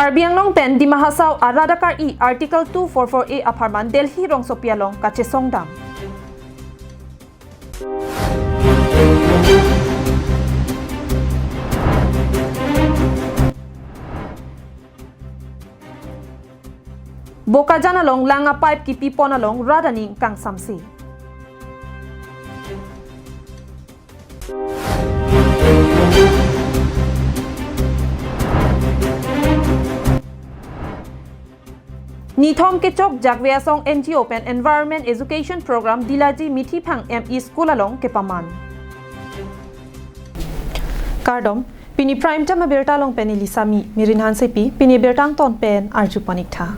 Karbi Anglong pen di Mahasau Aradakar I Article 244A Aparman Delhi Rong Sopialong Kachesong Dam. Bokajan along langa pipe ki pipon along radaning kang samsi. Nithom ke chok jakvea song NGO pen Environment Education Program Dilaji Mithi Phang ME School along ke paman. Kardom pini prime time berta long pen Elisami Mirinhan sepi pini bertang ton pen Arju Panikta.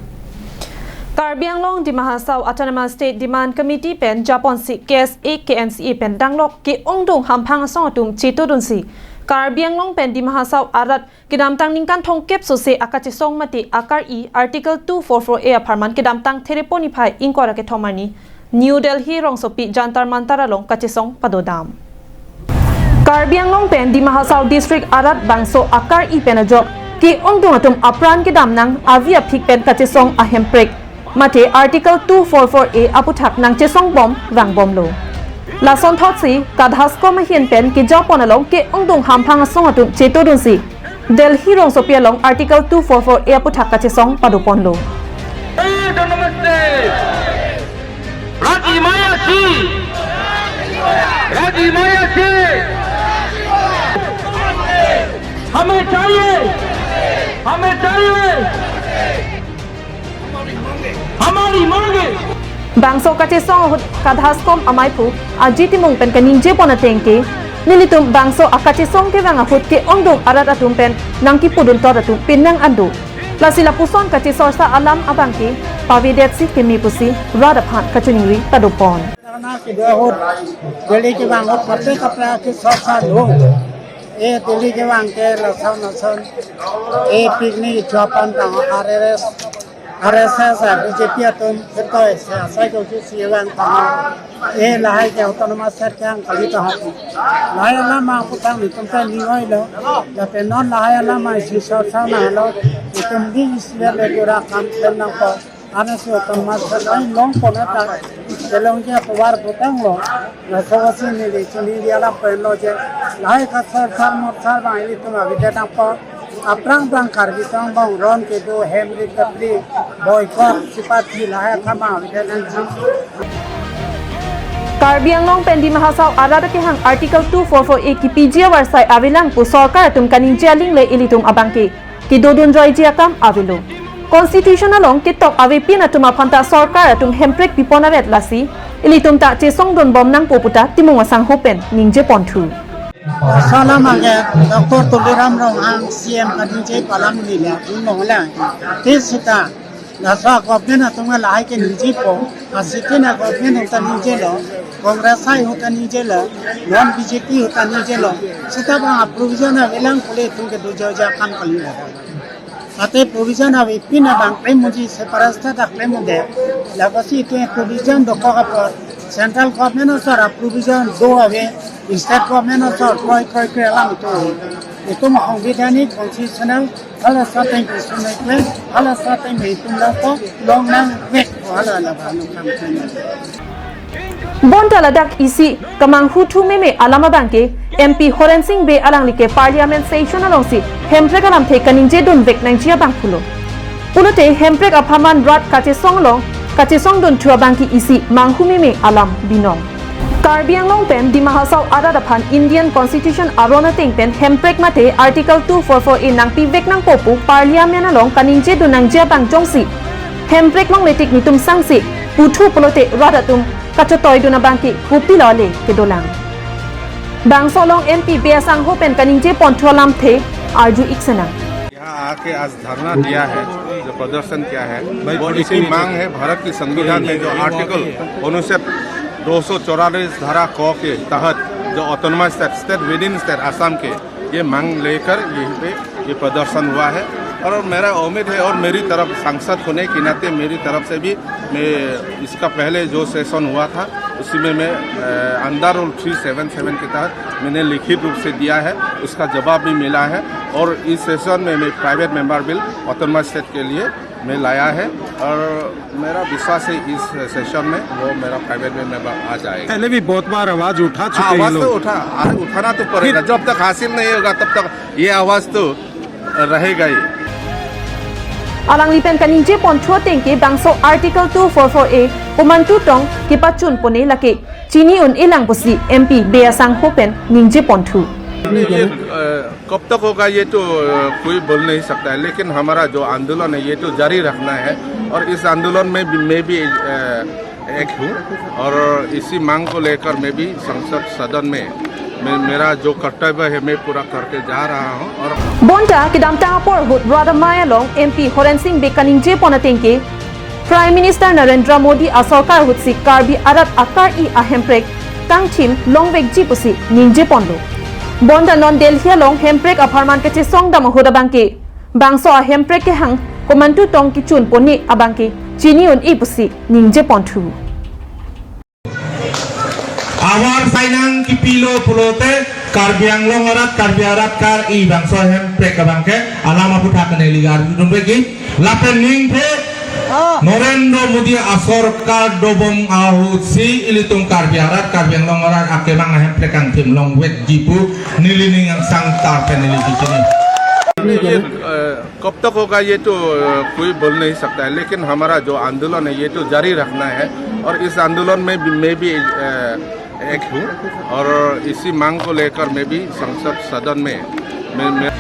Karbi Anglong di Mahasau Autonomous State Demand Committee pen Japon si KSA KNCA pen danglok ke ongdong hampang song atum cetodun si Karbi Anglong pen di Mahasau arat kedamtang ningkan thongkep sose akachesong mati akar I Article 244A aparman kedamtang thereponi phai inkora ke thomani New Delhi rongsopi jantar mantara long kachesong padodam. Karbi Anglong pen di Mahasau District arat bangso akar I pen ajok ke ongdong atum apran kedam nang avia phik pen kachesong ahemprek Mate Article 244A aputhak nang chesong bom rang bom lo. Lason thot si kadhas ko mahien pen ki Japon along ke ongdong hampang song atum cetodun si Delhi rong sopia long Article 244A aputhak ka chesong padupon lo. नमस्ते राजी माया से हमें चाहिए हमारी मांगे Bangso kachesong kadhaskom amaipu ajiti mong pen kaninje pona tengke nilitum bangso akachesong ke wanga hut ke ongdong arat atum pen nangki pudun tor atum pinang andu lasila puson kachesor sa alam abangke pavedet si kemi pusi rada phan kachuningri tadopon karena kedua hut Delhi ke wang hut प्रत्येक अपना के साथ लोग ये दिल्ली के वहाँ के लसन ये पिकनिक जापान का RSS BJP तुम फिर तो ऐसा को किसी वहाँ का ये लाए के autonomous state के अंकली तो हम लाए अल्लाह माँ पुतांग तुम तो नहीं हुई लो जब नॉन लाए अल्लाह माँ इसी सोचा ना लो तुम भी इसलिए ले पूरा काम करना को आने से autonomous state नहीं लोग को ना था लोग के पवार पुतांग लो रसोवसी नहीं ले चुनी दिया ला पहलो जे लाए का सर मोटर बाइली तुम अभी देना को Aprang Karbi Tong Bong Ron ke do Henry Kapli boycott sipati lahat kama dengan Karbi Anglong pen di Mahasau arat ke hang Article 244A ki PGA warsai avilang pu sarkar tum kaning jaling le ilitum abangke ki dodun joy jiakam avilo Constitutional long ki tok avipin atum aphanta sarkar atum hemprek piponaret lasi ilitum ta chesong don bom nang poputa timong asang hopen ningje ponthu Salam aja, Dr. Tuliram Rohang CM Kadinjai Palam Nilia, Inmola, Tisita, Nasa Government Tunga Like and Nijipo, Asitina Government Utanijelo, Congressai Utanijelo, non BJP Utanijelo, Sitaba provision of Elang Pule Tunga to Georgia Kampalina. Ate provision of Pina Bank Remuji Separasta da Clemude, Lagasi to a provision do Coca Central Government also provision do away. State government also koi alam itu mau bidani constitutional ala satu yang istimewa ala satu yang itu lato long nang wek ala baru kampanye. Bonta ladak isi kamang hutu meme alama bangke MP Horen Singh be alang like Parliament session along si hemprek alam the kaninje don vek nang chia bangkulo. Pulote hemprek apaman rat kachesong don chua bangki isi manghu meme alam binong. Karbi Anglong pen di Mahasau Aradapan Indian Constitution arona ting pen hemprek mate Article 244A nang pivek nang popu Parliament along kaninje do nang jia bang jongsi hemprek long letik nitum sangsi putu polote radatum kachotoy do na bangki pupi lole kedolang bang solong MP beasang hopen kaninje pontolam the arju iksana यहाँ आके आज धरना दिया है जो प्रदर्शन किया है वो इसकी मांग है भारत के संविधान में जो आर्टिकल अनुच्छेद 244 धारा क के तहत जो autonomous state with in state Assam के ये मांग लेकर यहीं पे ये प्रदर्शन हुआ है और मेरा उम्मीद है और मेरी तरफ सांसद होने के नाते मेरी तरफ से भी मैं इसका पहले जो सेशन हुआ था उसी में मैं अंडर रूल 377 के तहत मैंने लिखित रूप से दिया है, उसका जवाब भी मिला है। और इस सेशन में मैं private member bill autonomous state के लिए मैं लाया है और मेरा विश्वास है इस सेशन में वो मेरा प्राइवेट मेंबर आ जाएगा। पहले भी बहुत बार आवाज उठा चुके हैं आवाज तो लोग। उठाना तो पड़ेगा, जब तक हासिल नहीं होगा तब तक ये आवाज तो रहेगा ही। Alang lipen kaninje poncho tengke bangso Article 244A Pumantu tong kipachun pone lake Chini un ilang pusi MP Beasang Hopen ninje pontu. ये कब तक होगा ये तो कोई बोल नहीं सकता है, लेकिन हमारा जो आंदोलन है ये तो जारी रखना है और इस आंदोलन में भी मैं भी एक हूँ और इसी मांग को लेकर मैं भी संसद सदन में मेरा जो कर्तव्य है मैं पूरा करके जा रहा हूँ। और Bonda kidamta por hut brother Maya long MP Horen Singh Bekaninje ponatengke Prime Minister Narendra Modi asarkar hut si karbi arat akar I ahemprek kang chim longwek ji pusi ninje ponlo. Bonda non Delhi long hemprek aparman ke song dam hoda bangke bangso ahemprek ke hang komantu tong ki chun poni abangke chini un I pusi ninje pontu. Awar sainang kipilo pulote karbiang longarat karbiarat kar I bangso hem prekabangke alama putak neligar dunbegi lapen ningpe Narendra Modi asarkar dobong ahut si ilitung karbiarat karbiang longarat akemang hem prekang tim longwek jipu nilining yang sang tarpen niliki ये कब तक होगा ये तो कोई बोल नहीं सकता है, लेकिन हमारा जो आंदोलन है ये तो जारी रखना है और इस आंदोलन में भी मैं भी एक हूँ और इसी मांग को लेकर मैं भी संसद सदन में मैं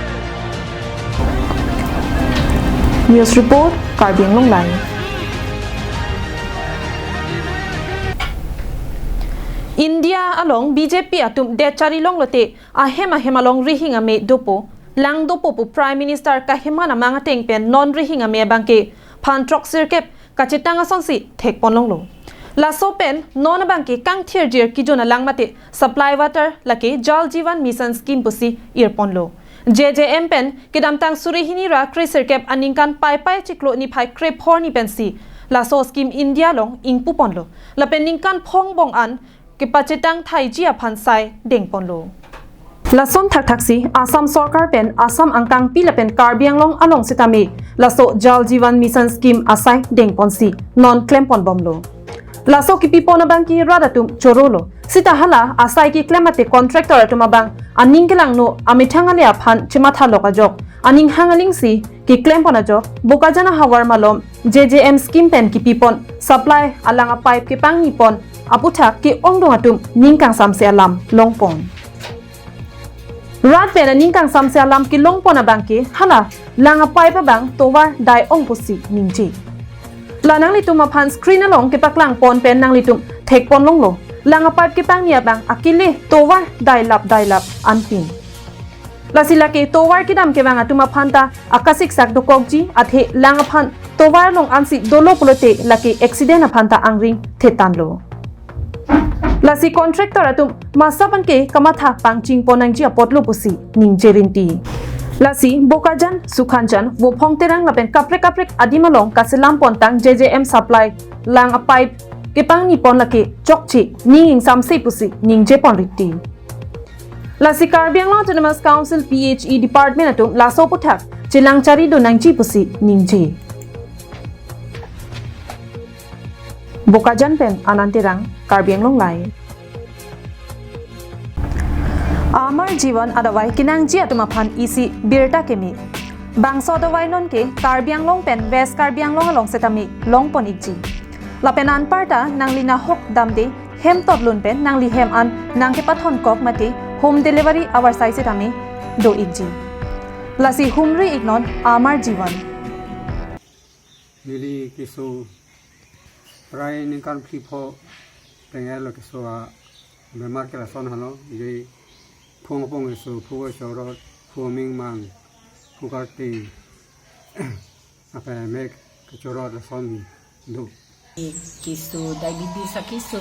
News report Karbiang Long Live. India along BJP atum de chari long lote ahema along rihing ame dopo lang dopo pu Prime Minister kahimana manga teng pen non rihing ame bangke phan trok sirkep kachitanga sonsi thek pon long lo la so pen non bangke kang thier jer ki jona lang mate supply water lake jal jivan mission scheme pusi earpon lo JJM pen kidam tang surihini ra krisirkep aningkan pai pai chiklo ni phai krep hor ni pensi la so scheme India long ingpu pon lo la pen ningkan phong bong an ki pachitang thai ji aphan sai deng pon lo lason thak thaksi Assam Sarkar pen Assam angkang pilapen Karbiang long along sitami laso jal jivan mission scheme asai deng ponsi non claim pon bomlo laso ki pipona bangki radatum chorolo sita hala asai ki clemate contractor atumabang aning kelang no amithangale aphan chimatha lokajok aning hangaling si ki claim pona jok bokajana hawar malom JJM scheme pen ki pipon supply alanga pipe ki pang nipon aputhak ki ongdong atum ningkang samse alam longpon Rat pen ningkang samse alam ki longpon abangke hala langa pipe bang towar dai ong pusi ningji lanang litum aphan screen along ke paklang pon pen nang litum thek pon long lo langa pipe ke pang nia bang akile towar dai lap anpin lasila ke towar kidam ke bang atuma phanta akasik sak dokokji athe langa phan towar long ansi dolo pulote lake accident aphanta angring thetan lo lasi contractor atum masapan ke kamatha pangching ponangji apotlo pusi ningjerinti lasi bokajan sukhanjan wo phongterang lapen kaprek adimalong kasilam pontang JJM supply lang a pipe ke pangni pon lake chokchi ning samse pusi ningje pon rikti lasi Karbiang Long Autonomous Council PHE department atum laso puthak chilangchari do nangji pusi ningje bokajan pen anantirang Karbiang Long Live Amar Jivan adawai kinangji atumaphan isi birta kemi bangso adawai non ke Karbiang Long pen West Karbiang Long along setami long pon ikji lapen an parta nanglina hok damde hem totlun pen nangli hem an nangke pathon kok mate home delivery our size setami do ikji lasi humri ignon Amar Jivan Mili kisu Prai ningkan pipo tengah lo kisu memar ke lason halo jadi pung kisu pugo sorot puming mang pukarti apa mek kecorot lason do kisu diabetes kisu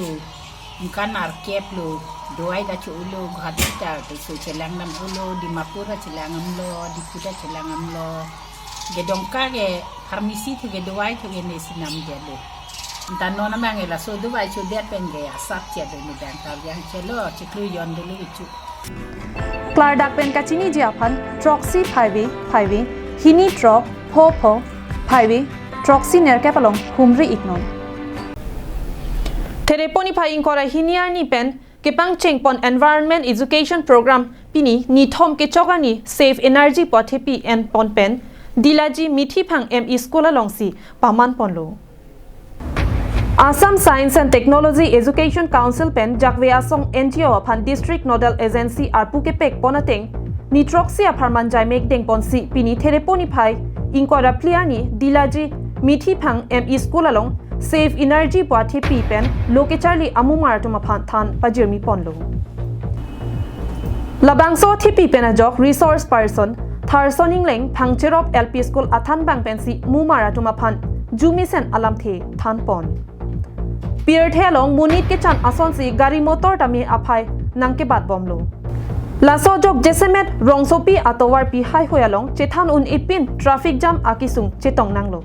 ingkan arkep lo doai da chulo hadita kisu celang nam ulo di mapura celangam lo di kuda celangam lo gedongka ge farmasi tu ge doai tu ge nesinam jalo แต่นอนแม่งไงล่ะโซดูไว้ชูเดียดเป็นไงซับเจ็ดเลยมีแดงตายังเชลล์จะคลุยอนดูลูกจุ กลาดักเป็นกาชินีเจียพันทรอกซี่ไพวีฮินีทรอกโพไพวีทรอกซี่เนอร์แกปลงคุมรีอีกนนเทเรปนิพายิงกอร์ฮินีอาร์นี่เป็นเก็บปังเชงปอน environment education program ปีนี้นิทอมเกจกันนี่ save energy ปอเทปีแอนปอนเป็นดีลาจีมิที่พัง ME school ลองสีปามันปอนโลAssam Science and Technology Education Council pen jakwe asong NGO phan District Nodal Agency arpu ke pek ponateng nitroxia pharman jai mek deng ponsi pini thereponi phai inkwara pliani dilaji mithi phang ME school along save energy pwathe pi pen loke charli amumar tuma phan than pajirmi ponlo labangso thipi pen ajok resource person tharsoning leng phangcherop LP school athan bang pensi mumara tuma phan jumisen alam the than pon Pier Thelong Munit ke chan ason si gari motor tami aphai nangke bat bomlo Laso jok jesemet rongsopi atowar pi hai hoyalong chethan un ipin traffic jam akisung chetong nanglo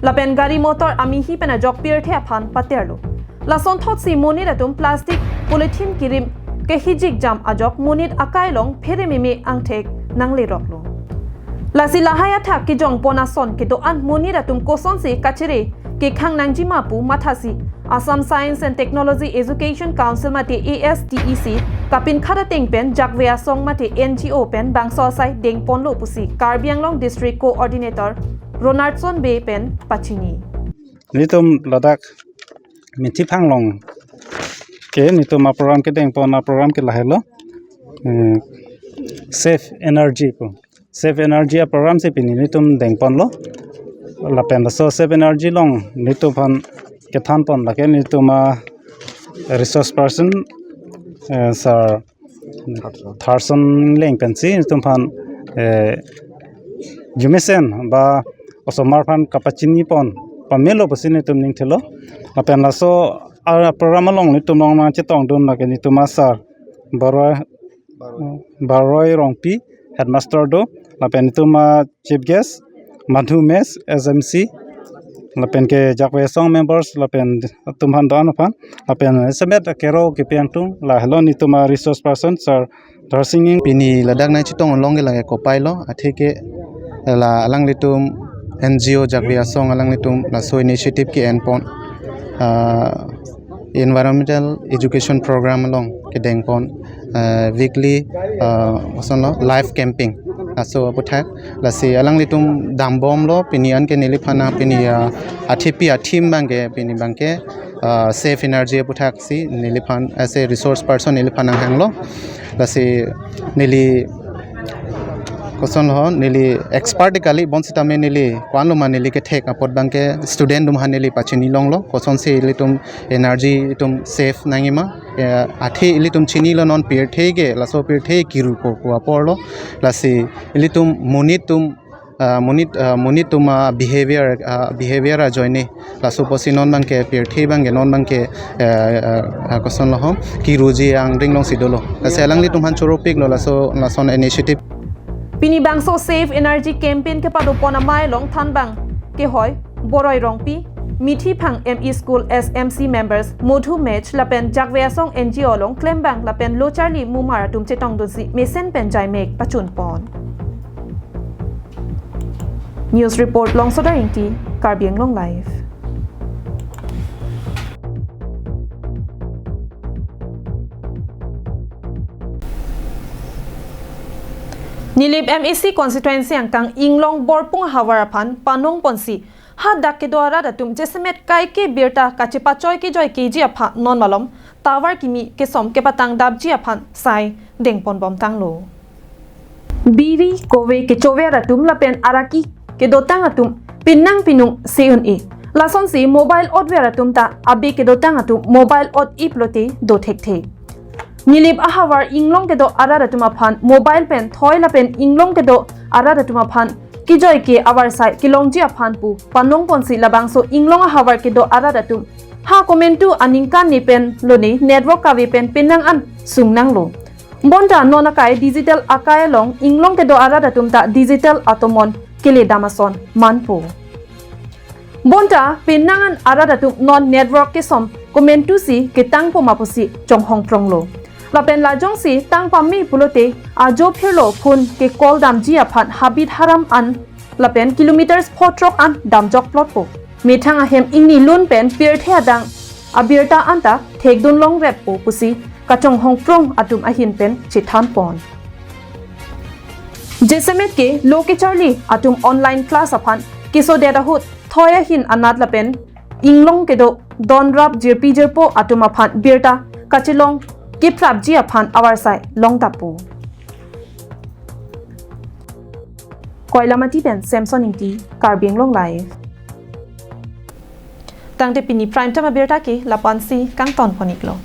Lapen gari motor ami hi pena jok pier the phan paterlo Lason thot si monit atum plastic polythene kirim ke hijik jam ajok monit akai long phere meme angthek nangle roklo Lasi lahaya thak ki jong pona son ke do an monit atum koson si kachire ke khang nangji mapu mathasi Assam Science and Technology Education Council mate ASTEC kapin khara tengpen jakwe asong mate NGO pen bangso sai deng ponlo pusi Karbi Anglong District Coordinator Ronaldson Bay pen pachini nitum ladak mithi phanglong ke nitum program ke deng pon program ke lahelo safe energy program se pini nitum deng ponlo lapen so safe energy long nitum phan ke than pon la ke nituma resource person sir tharson leng pensi nitum phan jumisen ba osomar phan kapachini pon pamelo pasini tum ning thelo lapen la so program long nitum long ma chetong dun la ke nituma sir baroi rongpi headmaster do lapen nituma chief guest madhu mes SMC lapen ke jakwe song members lapen tumhan dan phan lapen semet kero ke piangtung la hello ni tuma resource person sir singing pini ladak na chitong long ge la ko pailo atheke la alang litum NGO jakwe song alang litum la so initiative ki enpon environmental education program along ke dengpon weekly live camping so puthak la si alang litum dambom lo pinian ke niliphana pini athipi athim bangge pini bangke safe energy puthak si niliphan as a resource person niliphana hanglo la si nili koson ho nili expert kali bonsita me nili kwanlo manili ke thek apot bangke student dum hanili pachini longlo koson se litum energy tum safe nangima athi litum chini lo non peer thege la so peer the kiru ko porlo la si litum monit tuma behavior a joine la so posi non bangke peer the bangke non bangke koson lo ho kiruji ang ringlong sidolo la selang litum han choropik lo la son initiative Pini bangso Save Energy Campaign ke padu pona mai long than bang ke hoy boroi rongpi mithi phang ME School SMC members modhu match lapen jakwe song NGO long claim bang lapen lo charli mumara tum chetong dosi mesen pen jai mek pachun pon News report long soda inti Karbi Anglong live Nilip MEC constituency angkang inglong borpung hawarapan panong ponsi hadak ke dwara datum jesemet kai ke birta kachipa choi ke joy keji apha non malom tawar kimi ke som ke patang dabji aphan sai dengpon bom tanglo biri kowe ke chowe datum lapen araki ke dotang atum pinang pinung seun e lason si mobile odwer datum ta abi ke dotang atum mobile od iplote do thekte Nilip ahawar inglong ke do arara tuma phan mobile pen thoi la pen inglong ke do arara tuma phan ki joy ke awar sai kilongji aphan pu panong ponsi labang so inglong ahawar ke do arara tum ha commentu aningkan ni pen loni network ka we pen pinang an sungnang lo bonda nona kai digital akai long inglong ke do arara tum ta digital atomon kele damason manpo bonta pinangan aradatuk non network ke som komentu si ke tang po mapusi chong hong prong lo la pen la jong si tang pammi pulote ajo phirlo phun ke kol dam ji aphat habit haram an la pen kilometers photrok an dam jok plot po mi thanga hem ingni lun pen pir the dang abirta anta thekdun long rep po pusi ka chong hong prong atum ahin pen chitham pon jesemet ke loke charlie atum online class aphan kiso data hut thoya hin anat lapen inglong kedo don rap jp jerpo atum aphan birta kachilong kiprap ji aphan awar sai long tapu koilamati pen samson inti karbing long live tangte pini prime time birta ke lapansi kang ton poniklo